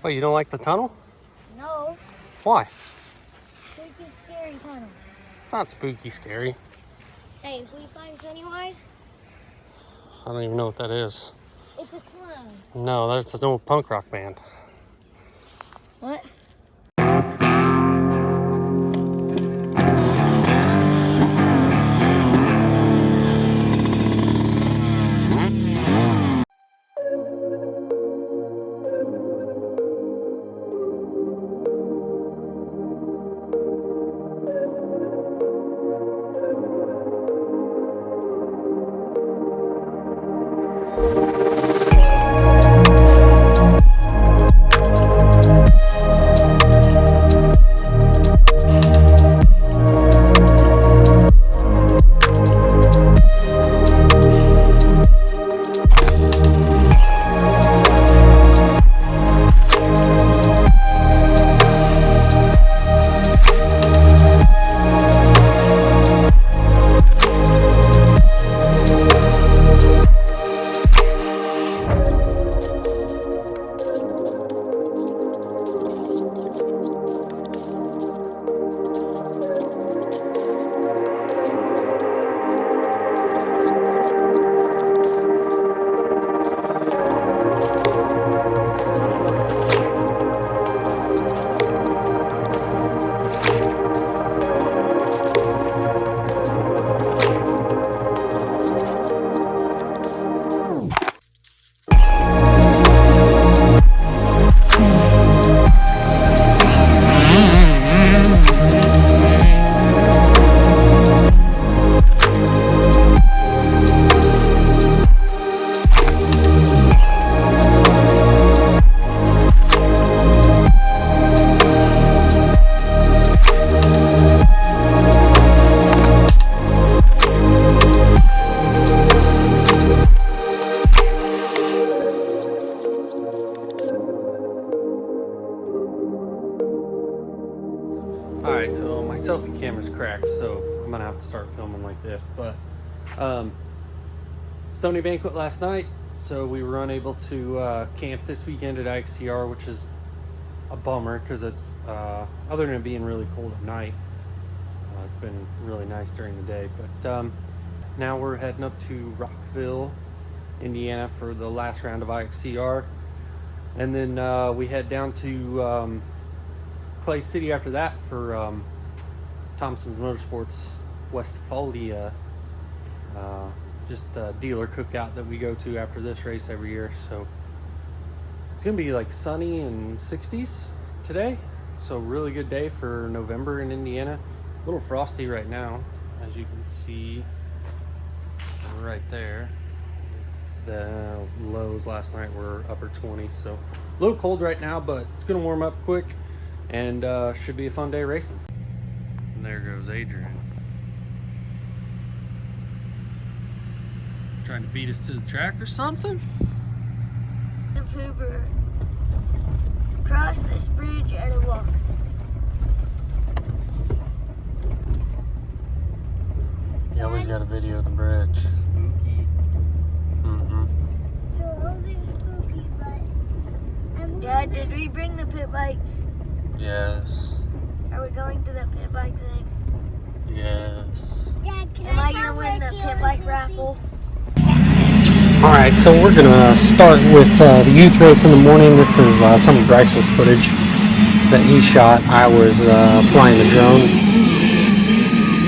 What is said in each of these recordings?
Wait, you don't like the tunnel? No. Why? Spooky, scary tunnel. It's not spooky, scary. Hey, if we find Pennywise, I don't even know what that is. it's a clown. No, that's an old punk rock band. What? Alright, so my selfie camera's cracked, so I'm gonna have to start filming like this. But Stony Banquet last night, so we were unable to camp this weekend at IXCR, which is a bummer because it's other than it being really cold at night, it's been really nice during the day. But now we're heading up to Rockville, Indiana for the last round of IXCR, and then we head down to Clay City after that for Thompson's Motorsports Westphalia, just a dealer cookout that we go to after this race every year. So it's gonna be like sunny and 60s today, so really good day for November in Indiana. A little frosty right now, as you can see right there. The lows last night were upper 20s, so a little cold right now, but it's gonna warm up quick and should be a fun day racing. And there goes Adrian, trying to beat us to the track or something. The pooper. Cross this bridge and walk. Yeah, always got a video of the bridge. Spooky. It's a little bit spooky, but Dad, did we bring the pit bikes? Yes. Are we going to the pit bike thing? Yes. Dad, am I gonna win the pit bike raffle? Alright, so we're gonna start with the youth race in the morning. This is some of Bryce's footage that he shot. I was flying the drone,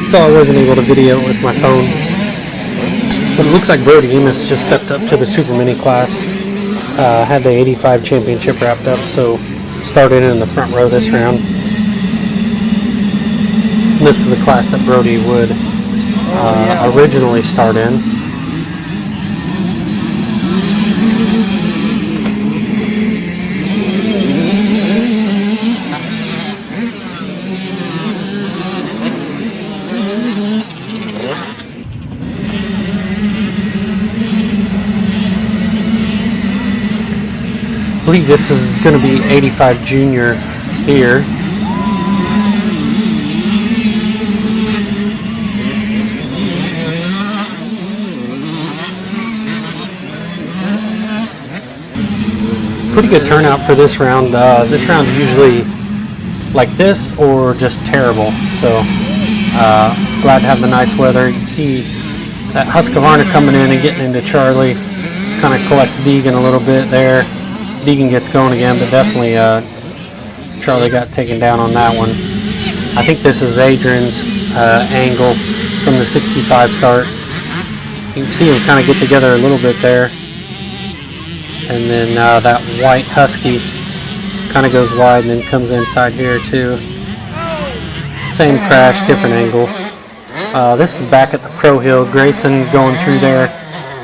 so I wasn't able to video it with my phone. But it looks like Brody Emus just stepped up to the Super Mini class. Had the 85 championship wrapped up, so started in the front row this round. This is the class that Brody would originally start in. I believe this is going to be 85 Junior here. pretty good turnout for this round. This round is usually like this or just terrible. So glad to have the nice weather. You can see that Husqvarna coming in and getting into Charlie. Kind of collects Deegan a little bit there. Deegan gets going again, but definitely Charlie got taken down on that one. I think this is Adrian's angle from the 65 start. You can see him kind of get together a little bit there. And then that white Husky kind of goes wide and then comes inside here too. Same crash, different angle. This is back at the Pro Hill. Grayson going through there.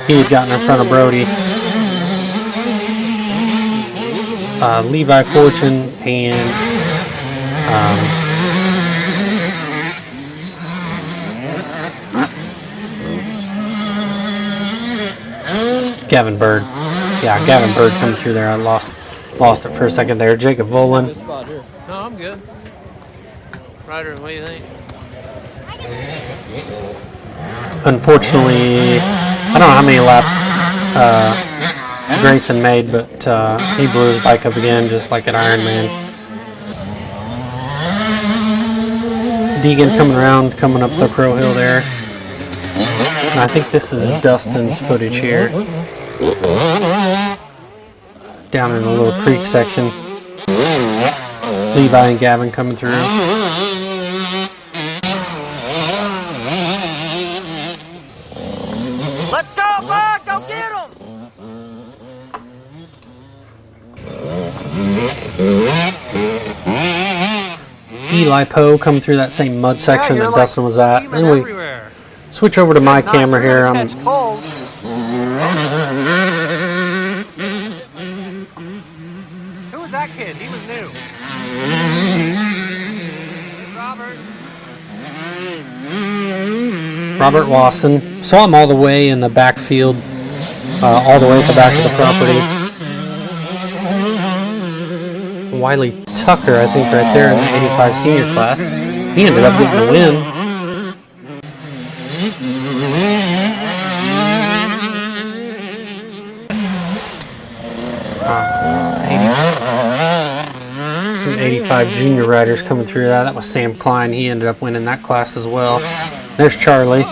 He had gotten in front of Brody. Levi Fortune and Gavin Bird. Yeah, Gavin Bird coming through there. I lost it for a second there. Jacob Volan. No, I'm good. Ryder, what do you think? Unfortunately, I don't know how many laps Grayson made, but he blew his bike up again, just like at Ironman. Deegan coming around, coming up the Pro Hill there. And I think this is Dustin's footage here. Down in the little creek section. Levi and Gavin coming through. Let's go, bud! Go get him! Eli Poe coming through that same mud section that Dustin was at. Then Then we switch over to my camera here. I'm Who was that kid? He was new. Robert Wasson. Saw him all the way in the backfield, all the way at the back of the property. Wiley Tucker, I think, right there in the 85 senior class. He ended up getting the win. Some 85 junior riders coming through that. That was Sam Klein. He ended up winning that class as well. There's Charlie.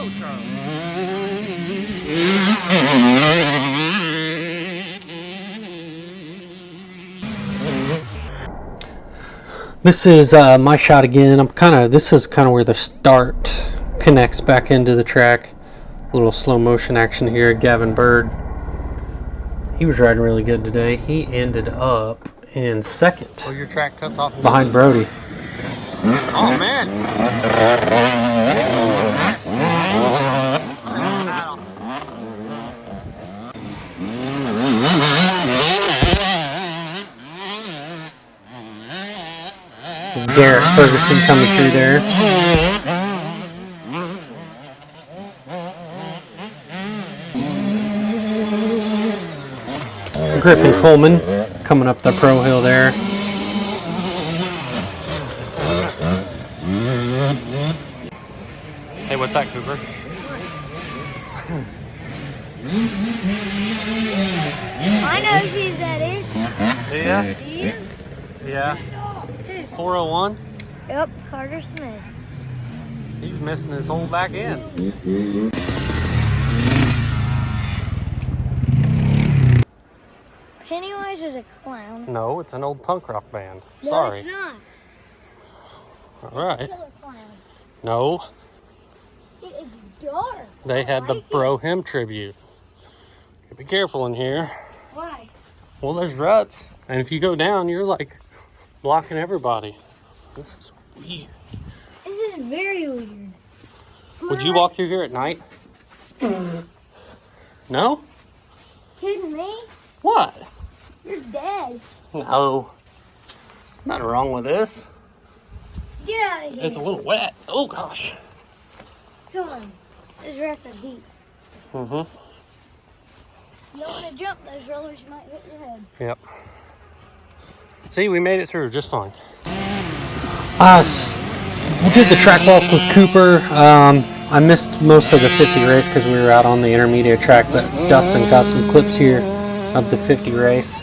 This is my shot again. This is kind of where the start connects back into the track. A little slow motion action here. Gavin Bird. He was riding really good today. He ended up in second. Oh, your track cuts off behind Brody. Oh, man. Garrett Ferguson coming through there. Griffin Coleman coming up the Pro Hill there. Hey, what's that, Cooper? I know who that is. Yeah? Do you? Yeah. Who? 401? Yep, Carter Smith. He's missing his whole back end. Pennywise is a clown. No, it's an old punk rock band. No, Sorry. it's not. All right. It's a killer clown. No, It's dark. they I had the like it. Bro Him tribute. Be careful in here. Why? Well, there's ruts, and if you go down, you're like blocking everybody. This is weird. This is very weird. Would you walk through here at night? No? Kidding me? What? You're dead. No. Nothing wrong with this. Get out of here. It's a little wet. Oh gosh. Come on. There's rapid heat. Mm-hmm. You don't want to jump those rollers, you might hit your head. Yep. See, we made it through just fine. We did the track walk with Cooper. I missed most of the 50 race because we were out on the intermediate track, but Dustin got some clips here of the 50 race.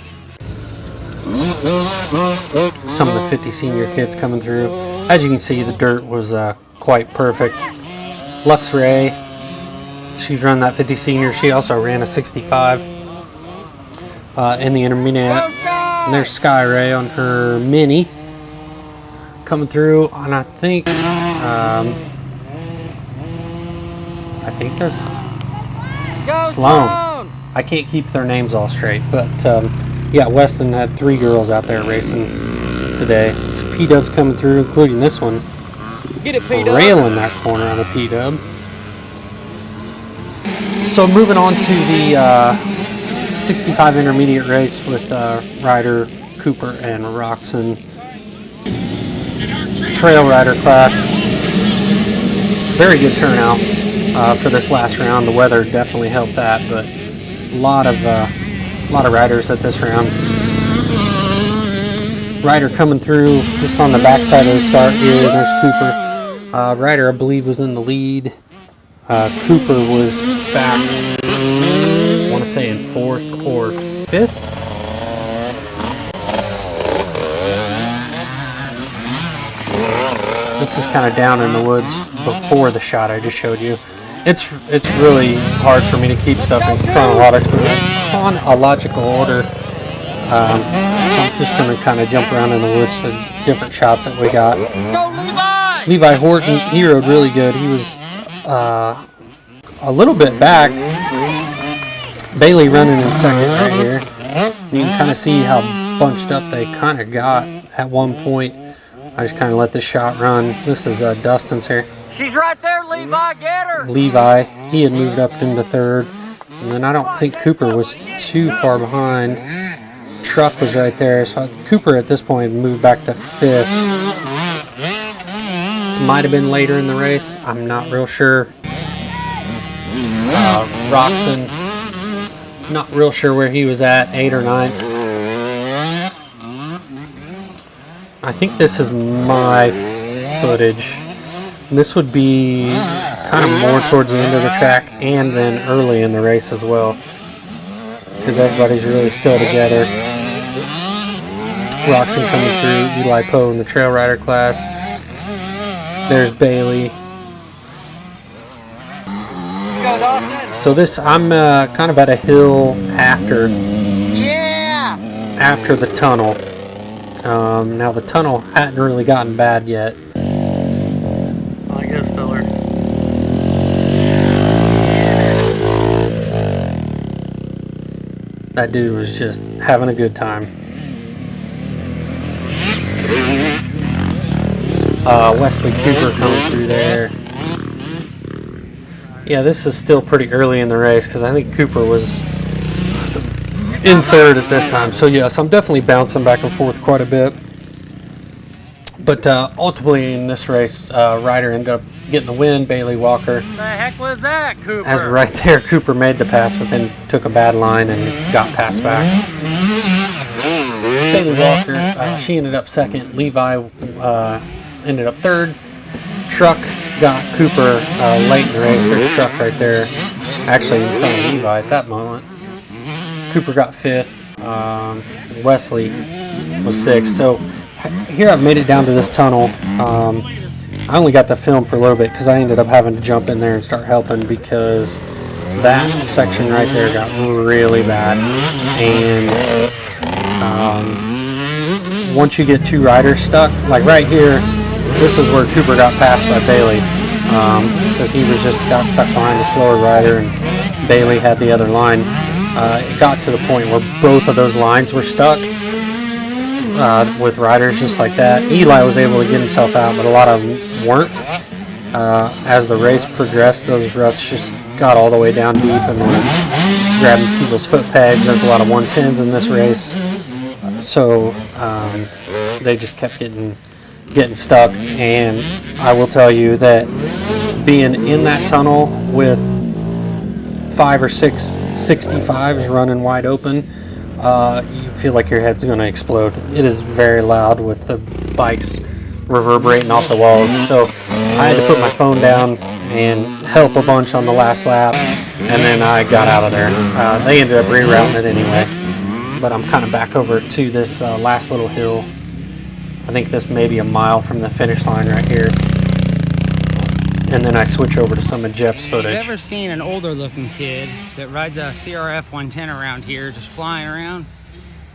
some of the 50 senior kids coming through. As you can see, the dirt was quite perfect. Lux Ray, she's run that 50 senior. She also ran a 65 in the intermediate. And there's Sky Ray on her mini coming through, and I think there's Sloan. I can't keep their names all straight, but yeah, Weston had 3 girls out there racing today. Some P-dubs coming through, including this one. Get it, P-dub. Railing that corner on a P-dub. So moving on to the 65 intermediate race with Ryder, Cooper, and Roxon. Trail rider class. Very good turnout for this last round. The weather definitely helped that, but a lot of riders at this round. Ryder coming through just on the backside of the start here. There's Cooper. Ryder, I believe, was in the lead. Cooper was back, I want to say, in 4th or 5th. This is kind of down in the woods before the shot I just showed you. It's really hard for me to keep stuff in chronological order. So I'm just going to kind of jump around in the woods to different shots that we got. Levi Horton, he rode really good. He was a little bit back. Bailey running in second right here. You can kind of see how bunched up they kind of got at one point. I just kind of let this shot run. This is Dustin's here. She's right there, Levi. Get her. Levi, he had moved up into 3rd. And then I don't think Cooper was too far behind. Truck was right there. So Cooper at this point moved back to 5th. This might have been later in the race. I'm not real sure. Roxon, not real sure where he was at, 8th or 9th. I think this is my footage. This would be kind of more towards the end of the track and then early in the race as well, because everybody's really still together. Roxon coming through, Eli Poe in the trail rider class. There's Bailey. So this, I'm kind of at a hill after the tunnel. Now the tunnel hadn't really gotten bad yet. I guess filler. That dude was just having a good time. Wesley Cooper coming through there. Yeah, this is still pretty early in the race because I think Cooper was in 3rd at this time. So yes, I'm definitely bouncing back and forth quite a bit. But ultimately in this race, Ryder ended up getting the win. Bailey Walker. The heck was that, Cooper? As right there, Cooper made the pass, but then took a bad line and got passed back. Bailey Walker, she ended up 2nd. Levi ended up 3rd. Truck got Cooper late in the race. There's Truck right there, actually in front of Levi at that moment. Cooper got 5th. Wesley was 6th. So here I've made it down to this tunnel. I only got to film for a little bit because I ended up having to jump in there and start helping because that section right there got really bad. And once you get 2 riders stuck, like right here, this is where Cooper got passed by Bailey because he was just got stuck behind the slower rider and Bailey had the other line. It got to the point where both of those lines were stuck with riders just like that. Eli was able to get himself out, but a lot of them weren't. As the race progressed, those ruts just got all the way down deep and were grabbing people's foot pegs. There's a lot of 110s in this race, so they just kept getting stuck. And I will tell you that being in that tunnel with 5 or 6 65s running wide open, you feel like your head's going to explode. It is very loud with the bikes reverberating off the walls. So I had to put my phone down and help a bunch on the last lap, and then I got out of there. They ended up rerouting it anyway. but I'm kind of back over to this last little hill. I think this may be a mile from the finish line right here. And then I switch over to some of Jeff's footage. Have you ever seen an older looking kid that rides a CRF 110 around here, just flying around?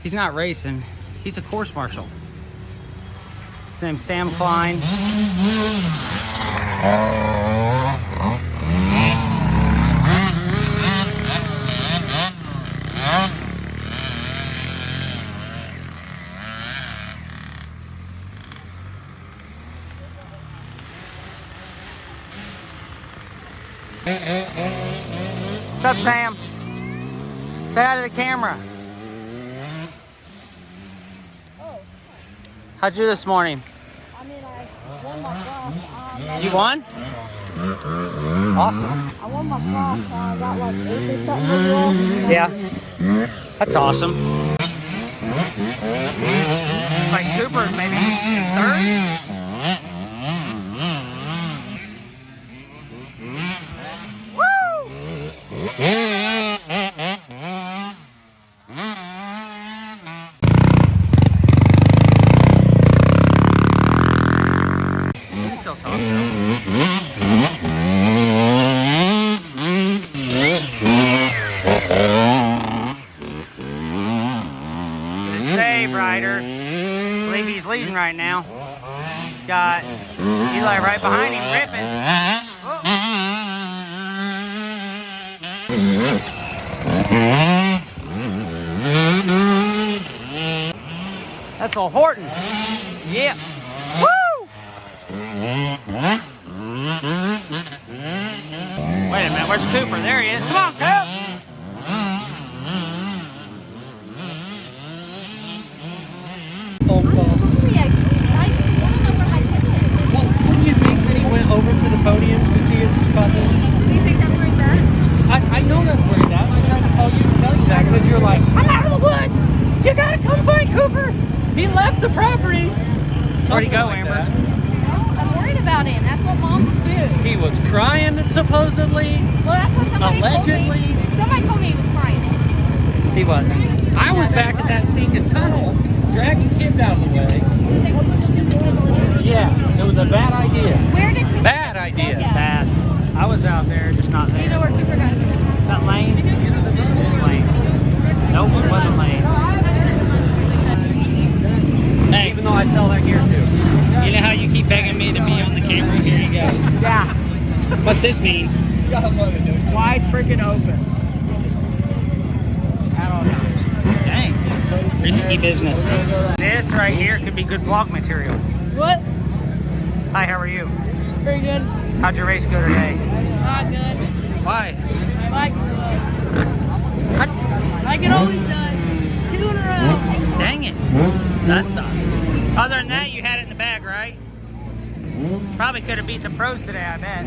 He's not racing, he's a course marshal. His name's Sam Klein. What's up, Sam? Say hi to the camera. How'd you do this morning? I mean, I won my class. You won? Awesome. I won my class. I got like 8th or something overall. Yeah. That's awesome. Like Cooper, maybe in third? Save rider. I believe he's leading right now. He's got Eli right behind him, ripping. Whoa. That's a Horton. Yep. Woo! Wait a minute, where's Cooper? There he is. Come on, Coop! Phone call. Well, wouldn't you think that he went over to the podium to see his cousin? Do you think that's where he's at? I know that's where he's at. I tried to call you to tell you that because you're like, I'm out of the woods. You gotta come find Cooper. He left the property. Where'd he go, Amber? I'm worried about him. That's what moms do. He was crying supposedly. Well, that's what somebody Allegedly. told me. Somebody told me he was crying. He wasn't. I was back at that stinking tunnel, dragging kids out of the way. So they were stupid people. Yeah, it was a bad idea. Where did Cooper Bad go? idea. Bad. I was out there, just not Do there. you know where Cooper got stuck? Is that Lane? It's Lane. Nope, it wasn't Lane. Hey, Even though I sell that gear too. you know how you keep begging me to be on the camera? Here you go. Yeah. What's this mean? Wide freaking open. I don't know. Dang. Risky business. This right here could be good vlog material. What? Hi, how are you? Very good. How'd your race go today? Not good. Why? Like, What? like it always does. 2 in a row. Dang it. That sucks. Other than that, you had it in the bag, right? Probably could have beat the pros today, I bet.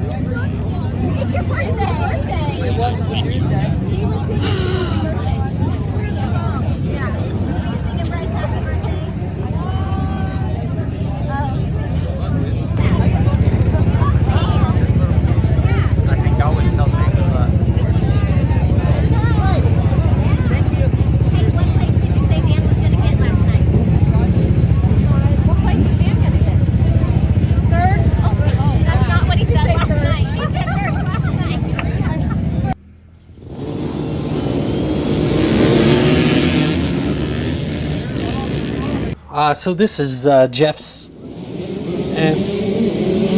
It's your birthday. It was his birthday. He was singing happy birthday. Yeah. Were you singing Bryce happy birthday? This little, I think always tells me good luck. Hey, what place did you say Van was going to get last night? What place is Van going to get? Third? Oh, that's not what he said last night. He said third last night. So this is Jeff's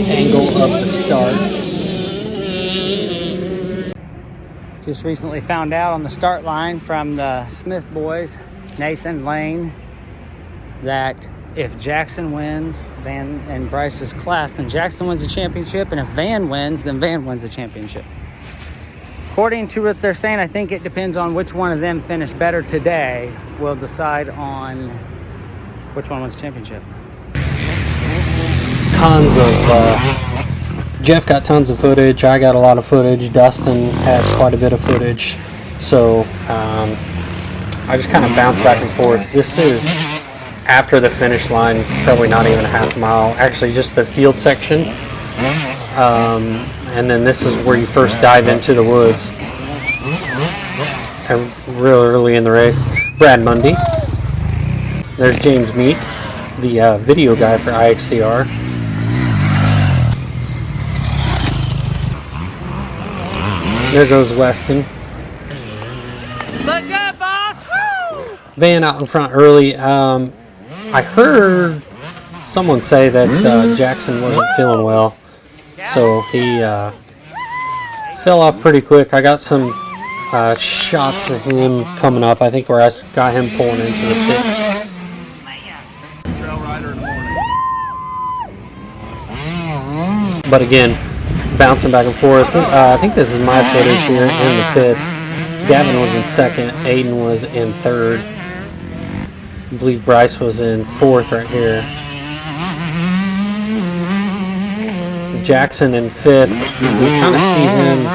angle of the start. Just recently found out on the start line from the Smith boys, Nathan, Lane, that if Jackson wins Van and Bryce's class, then Jackson wins the championship, and if Van wins, then Van wins the championship. According to what they're saying, I think it depends on which one of them finished better today will decide on which one wins the championship. Tons of Jeff got tons of footage. I got a lot of footage. Dustin had quite a bit of footage. So I just kind of bounced back and forth. This is after the finish line, probably not even a half mile. Actually, just the field section. and then this is where you first dive into the woods. Real early in the race. Brad Mundy. There's James Meek, the video guy for IXCR. There goes Weston. Look good, boss! Woo! Van out in front early. I heard someone say that Jackson wasn't feeling well, so he fell off pretty quick. I got some shots of him coming up. I think where I got him pulling into the pits. Trail rider in the morning. But again, bouncing back and forth. I think this is my footage here in the pits. Gavin was in second. Aiden was in third. I believe Bryce was in fourth right here. Jackson in fifth. We kind of see him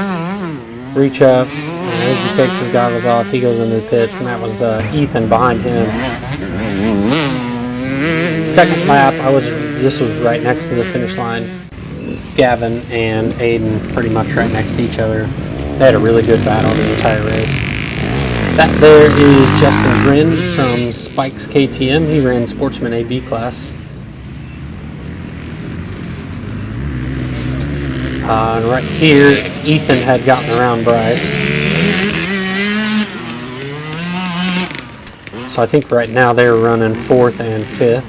reach up. As he takes his goggles off, he goes into the pits, and that was Ethan behind him. Second lap, this was right next to the finish line. Gavin and Aiden pretty much right next to each other. They had a really good battle the entire race. That there is Justin Grin from Spike's KTM. He ran Sportsman AB class. And right here, Ethan had gotten around Bryce. So I think right now they're running fourth and fifth.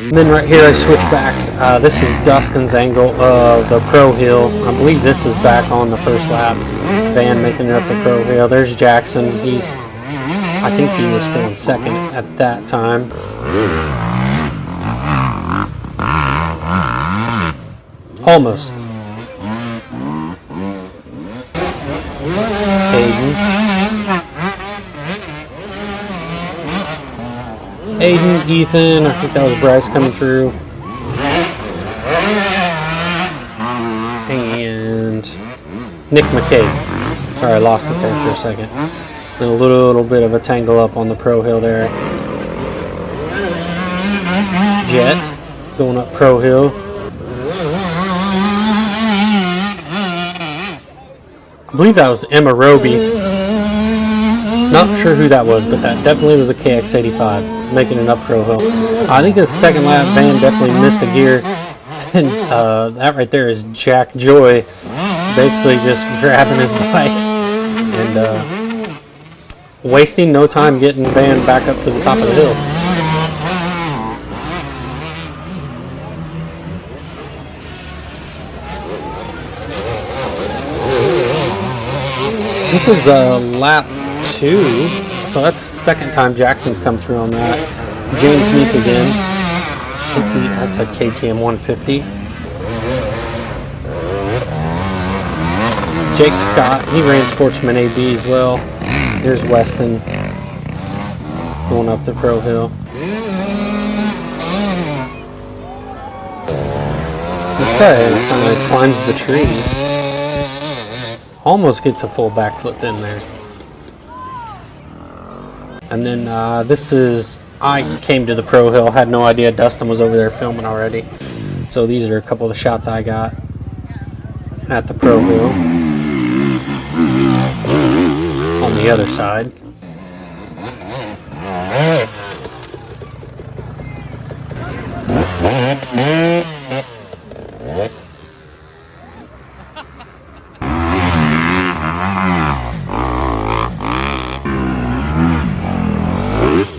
And then right here I switch back. This is Dustin's angle of the Pro Hill. I believe this is back on the first lap. Van making it up the Pro Hill. There's Jackson. I think he was still in second at that time. Almost. Aiden, Ethan, I think that was Bryce coming through. And Nick McCabe. Sorry, I lost it there for a second. Then a little bit of a tangle up on the Pro Hill there. Jet going up Pro Hill. I believe that was Emma Roby. Not sure who that was, but that definitely was a KX85 making an up Pro Hill. I think his second lap Van definitely missed a gear. And that right there is Jack Joy basically just grabbing his bike and wasting no time getting Van back up to the top of the hill. This is lap 2, so that's the second time Jackson's come through on that. James Meek again. I think that's a KTM 150. Jake Scott, he ran Sportsman AB as well. There's Weston going up the Pro Hill. This guy kind of climbs the tree. Almost gets a full backflip in there. And then I came to the Pro Hill, had no idea Dustin was over there filming already. So these are a couple of the shots I got at the Pro Hill. On the other side.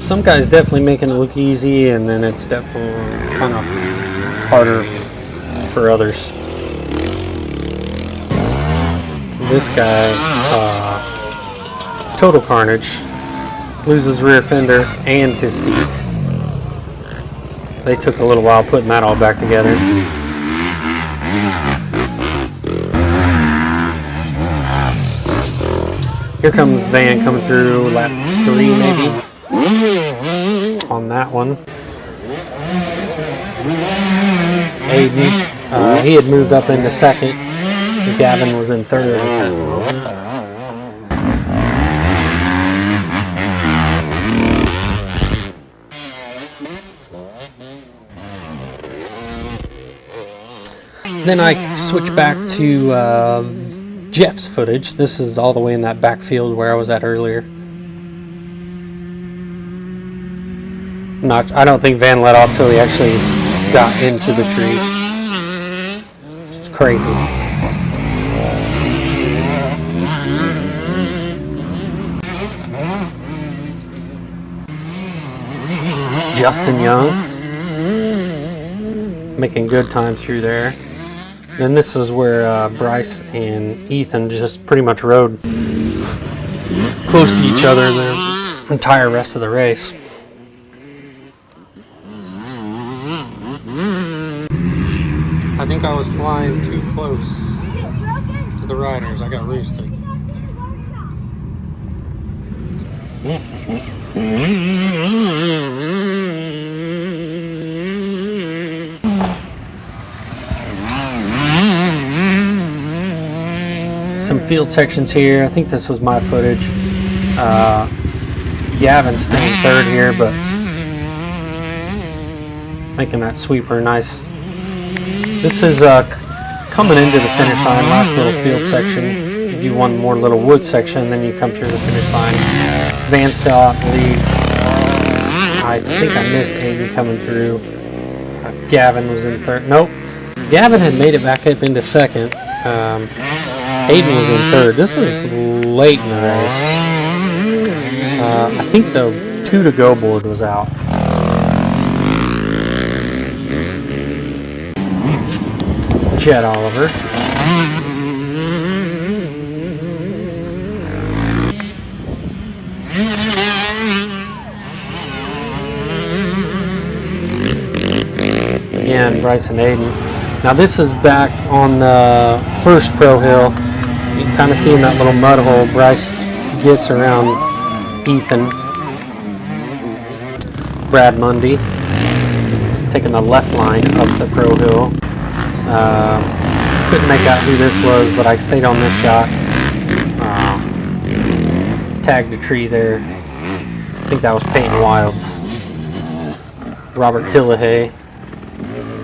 Some guys definitely making it look easy, and then it's kind of harder for others. This guy, total carnage, loses rear fender and his seat. They took a little while putting that all back together. Here comes Van coming through lap 3 maybe. On that one. Aiden, he had moved up into second. Gavin was in third. Then I switch back to Jeff's footage. This is all the way in that backfield where I was at earlier. I don't think Van let off till he actually got into the trees. It's crazy. Justin Young making good time through there. Then this is where Bryce and Ethan just pretty much rode close to each other the entire rest of the race. I think I was flying too close to the riders. I got roosted. Some field sections here. I think this was my footage. Gavin's still in third here, but making that sweeper nice. This is coming into the finish line, last little field section. You do one more little wood section, then you come through the finish line. Van's still out in the lead. I think I missed Aiden coming through. Gavin was in third. Nope. Gavin had made it back up into second. Aiden was in third. This is late in the race. I think the 2 to go board was out. Jet Oliver. Again, Bryce and Aiden. Now this is back on the first pro hill. You can kind of see in that little mud hole Bryce gets around Ethan. Brad Mundy taking the left line up the pro hill. Couldn't make out who this was, but I stayed on this shot. Tagged a tree there. I think that was Peyton Wilds. Robert Tillahay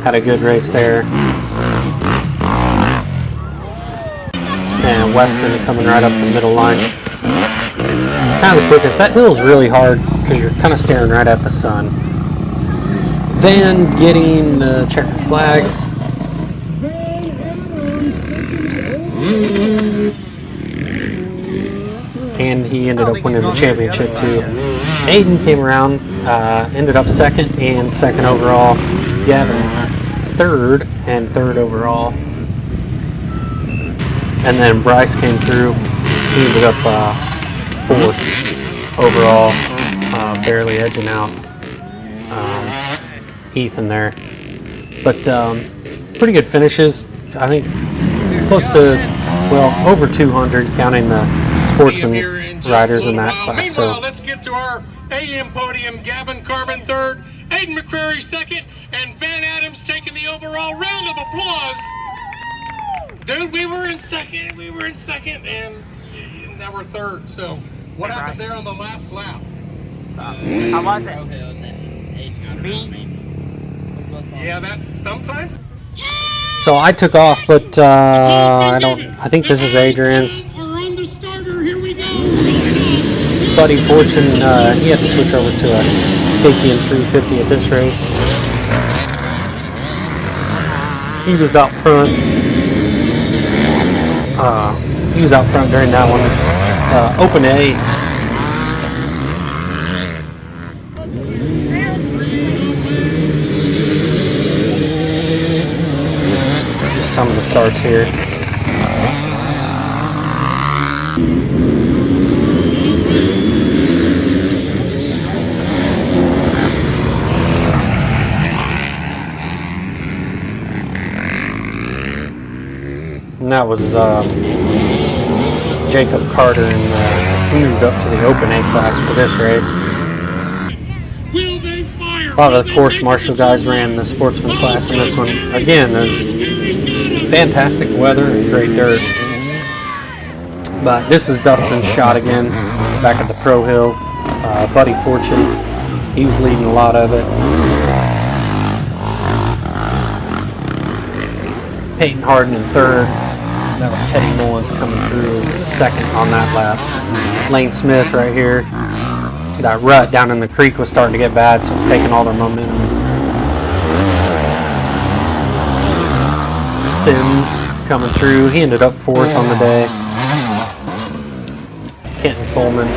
had a good race there. And Weston coming right up the middle line. It's kind of the quickest. That hill is really hard because you're kind of staring right at the sun. Van getting the checkered flag. And he ended up winning the championship too. Aiden came around, ended up second and second overall. Gavin third and third overall. And then Bryce came through. He ended up fourth overall, barely edging out Ethan there. But pretty good finishes. I think close to, well, over 200 counting the sportsman riders in that class. Meanwhile, So let's get to our AM podium. Gavin Carmen third, Aiden McCrary second, and Van Adams taking the overall. Round of applause. Dude, we were in second, and now we're third. So what happened there on the last lap? How was it? Yeah, that sometimes. So I took off, but I think this is Adrian's. Are on the starter. Here we go. Buddy Fortune, he had to switch over to a KTM 350 at this race. He was out front. He was out front during that one. Open A. Just some of the starts here. And that was Jacob Carter, and he moved up to the Open A class for this race. A lot of the course marshal guys ran the sportsman class in this one. Again, there's fantastic weather and great dirt. But this is Dustin's shot again, back at the Pro Hill. Buddy Fortune, he was leading a lot of it. Peyton Harden in third. That was Teddy Mullins coming through second on that lap. Lane Smith right here. That rut down in the creek was starting to get bad, so it's taking all their momentum. Sims coming through. He ended up fourth on the day. Kenton Coleman.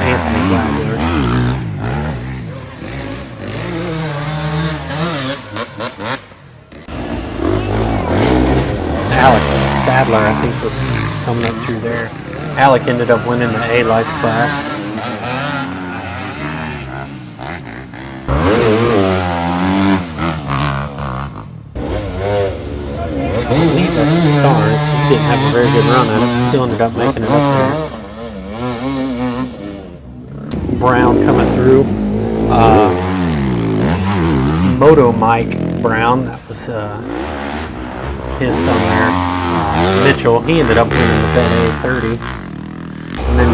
Anthony Gladler. Alex Sadler, I think, was coming up through there. Alec ended up winning the A-Lights class. I believe that's the Stars. He didn't have a very good run at it, but still ended up making it up there. Brown coming through. Moto Mike Brown, that was his son there. Mitchell, he ended up winning the Vet A30. And then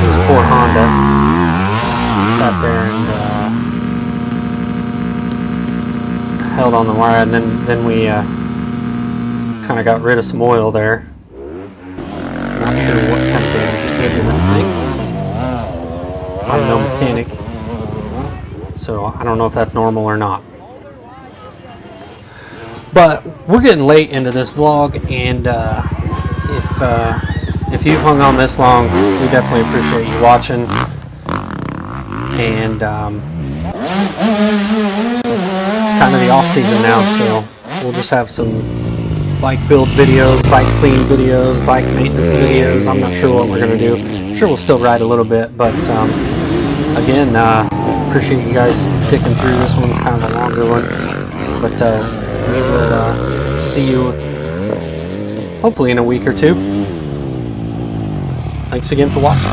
his poor Honda sat there and held on the wire, and then we kind of got rid of some oil there. Not sure what kind of damage it did to that thing. I'm no mechanic, so I don't know if that's normal or not. But we're getting late into this vlog, and if you've hung on this long, we definitely appreciate you watching. And it's kind of the off season now, so we'll just have some bike build videos, bike clean videos, bike maintenance videos. I'm not sure what we're gonna do. I'm sure we'll still ride a little bit, but again, appreciate you guys sticking through. This one's kind of a longer one, but we will see you hopefully in a week or two. Thanks again for watching.